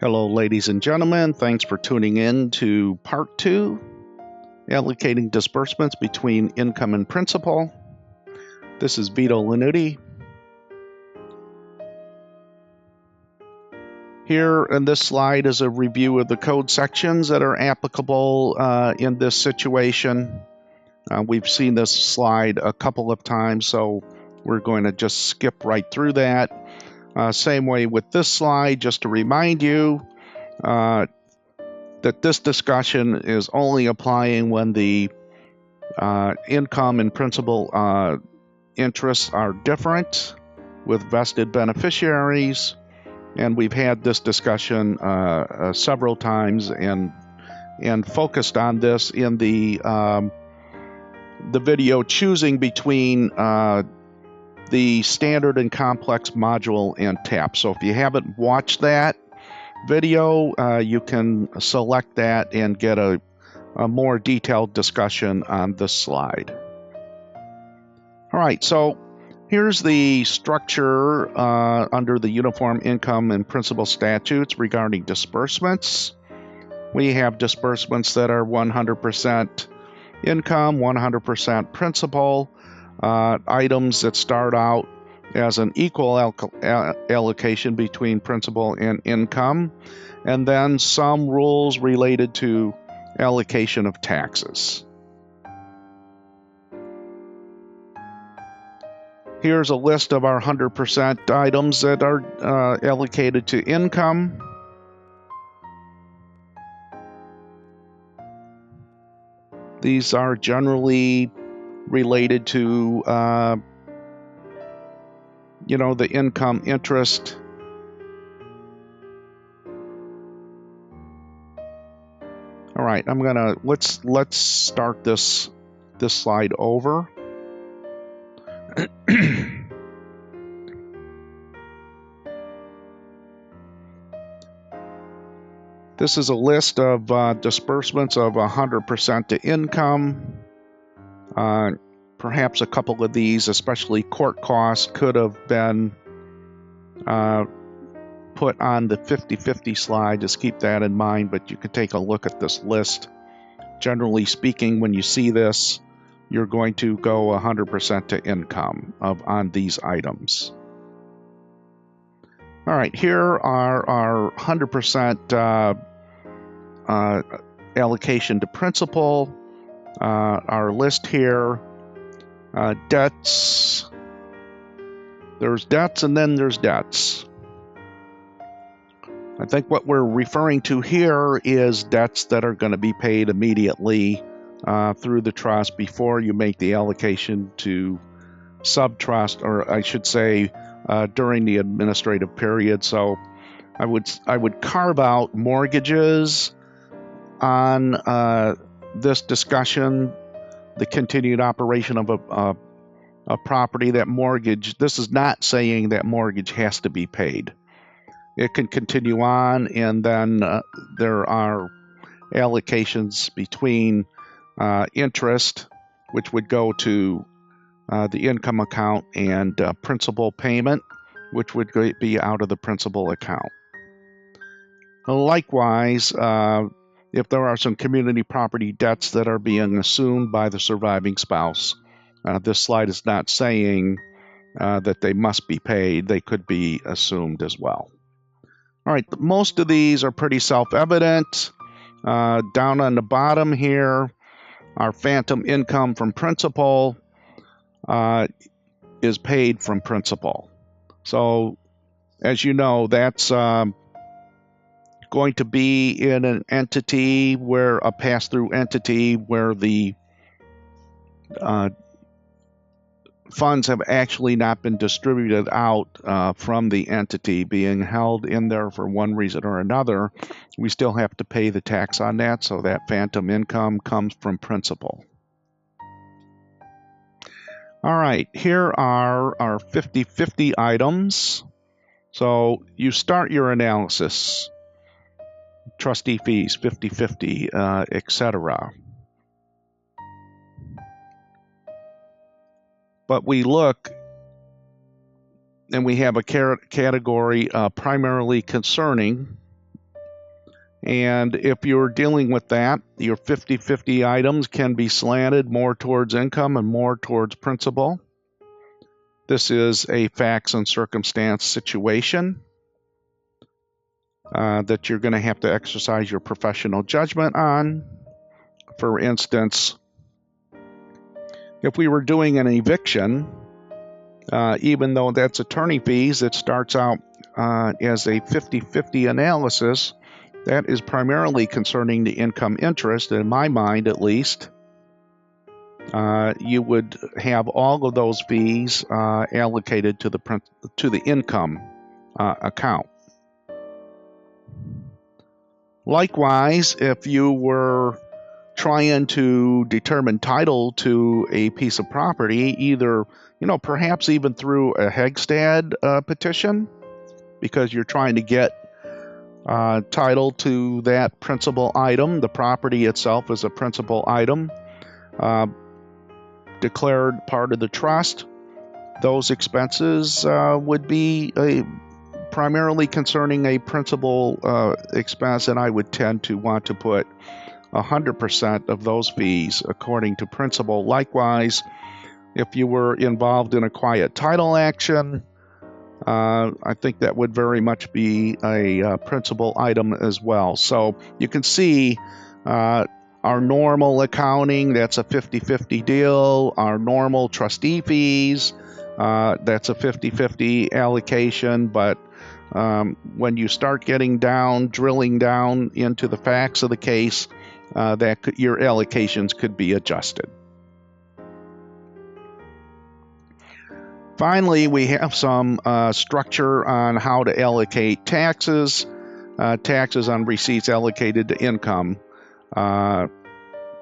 Hello, ladies and gentlemen. Thanks for tuning in to part 2, allocating disbursements between income and principal. This is Vito Lanuti. Here in this slide is a review of the code sections that are applicable in this situation. We've seen this slide a couple of times, so we're going to just skip right through that. Same way with this slide, just to remind you that this discussion is only applying when the income and principal interests are different with vested beneficiaries. And we've had this discussion several times and focused on this in the video choosing between the standard and complex module and TAP. So if you haven't watched that video, you can select that and get a more detailed discussion on this slide. All right, so here's the structure under the Uniform Income and Principal Statutes regarding disbursements. We have disbursements that are 100% income, 100% principal, items that start out as an equal allocation between principal and income, and then some rules related to allocation of taxes. Here's a list of our 100% items that are allocated to income. These are generally related to the income interest. All right, let's start this slide over. This is a list of disbursements of 100% to income. Perhaps a couple of these, especially court costs, could have been put on the 50-50 slide. Just keep that in mind, but you can take a look at this list. Generally speaking, when you see this, you're going to go 100% to income on these items. All right, here are our 100% allocation to principal. Our list here, debts. There's debts and then there's debts. I think what we're referring to here is debts that are going to be paid immediately through the trust before you make the allocation to subtrust, or I should say during the administrative period. So I would carve out mortgages on this discussion, the continued operation of a property. That mortgage, this is not saying that mortgage has to be paid. It can continue on, and then there are allocations between interest, which would go to the income account, and principal payment, which would be out of the principal account. Likewise, if there are some community property debts that are being assumed by the surviving spouse, this slide is not saying that they must be paid. They could be assumed as well. All right, most of these are pretty self-evident. Down on the bottom here, our phantom income from principal is paid from principal. So, as you know, that's going to be in an entity where a pass-through entity where the funds have actually not been distributed out from the entity, being held in there for one reason or another. We still have to pay the tax on that, so that phantom income comes from principal. All right, here are our 50-50 items. So you start your analysis. Trustee fees, 50-50, etc. But we look and we have a category primarily concerning And if you're dealing with that, your 50-50 items can be slanted more towards income and more towards principal. This is a facts and circumstance situation that you're going to have to exercise your professional judgment on. For instance, if we were doing an eviction, even though that's attorney fees, it starts out as a 50-50 analysis. That is primarily concerning the income interest, in my mind at least. You would have all of those fees allocated to the income account. Likewise, if you were trying to determine title to a piece of property, either, perhaps even through a Hegstad petition, because you're trying to get title to that principal item. The property itself is a principal item, declared part of the trust. Those expenses would be primarily concerning a principal expense, and I would tend to want to put 100% of those fees according to principal. Likewise, if you were involved in a quiet title action, I think that would very much be a principal item as well. So you can see our normal accounting, that's a 50-50 deal. Our normal trustee fees, that's a 50-50 allocation. But when you start getting down, drilling down into the facts of the case, your allocations could be adjusted. Finally, we have some structure on how to allocate taxes. Taxes on receipts allocated to income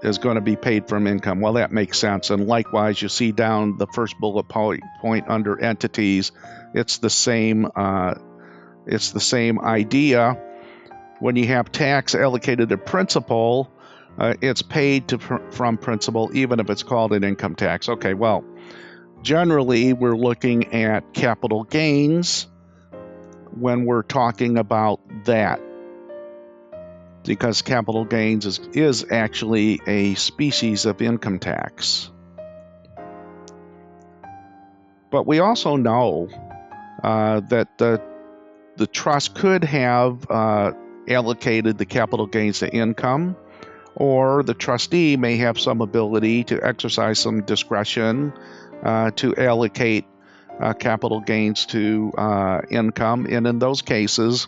is going to be paid from income. Well, that makes sense. And likewise, you see down the first bullet point under entities, it's the same idea. When you have tax allocated to principal, it's paid from principal, even if it's called an income tax. Okay, well, generally, we're looking at capital gains when we're talking about that, because capital gains is actually a species of income tax. But we also know that the trust could have allocated the capital gains to income, or the trustee may have some ability to exercise some discretion to allocate capital gains to income, and in those cases,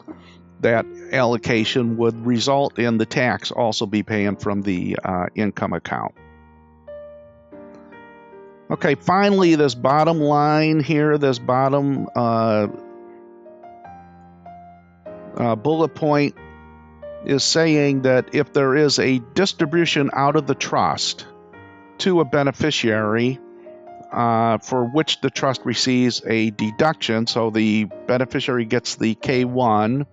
that allocation would result in the tax also be paying from the income account. Okay, finally, this bottom line here, this bottom bullet point is saying that if there is a distribution out of the trust to a beneficiary for which the trust receives a deduction, so the beneficiary gets the K1,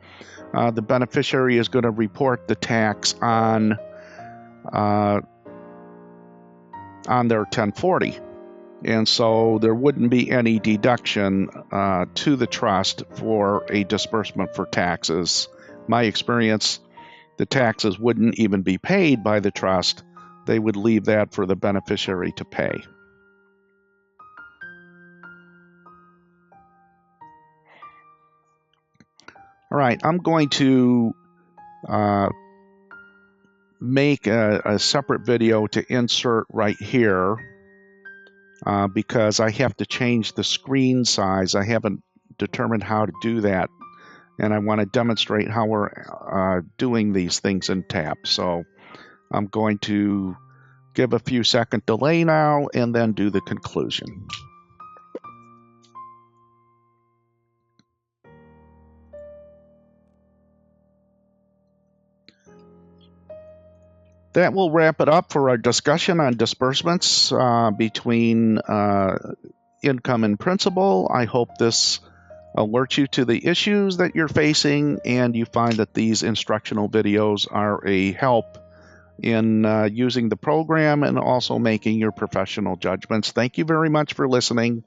the beneficiary is going to report the tax on their 1040. And so there wouldn't be any deduction to the trust for a disbursement for taxes. My experience, the taxes wouldn't even be paid by the trust. They would leave that for the beneficiary to pay. All right, I'm going to make a separate video to insert right here because I have to change the screen size. I haven't determined how to do that, and I want to demonstrate how we're doing these things in TAP. So I'm going to give a few second delay now and then do the conclusion. That will wrap it up for our discussion on disbursements between income and principal. I hope this alerts you to the issues that you're facing, and you find that these instructional videos are a help in using the program and also making your professional judgments. Thank you very much for listening,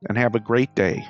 and have a great day.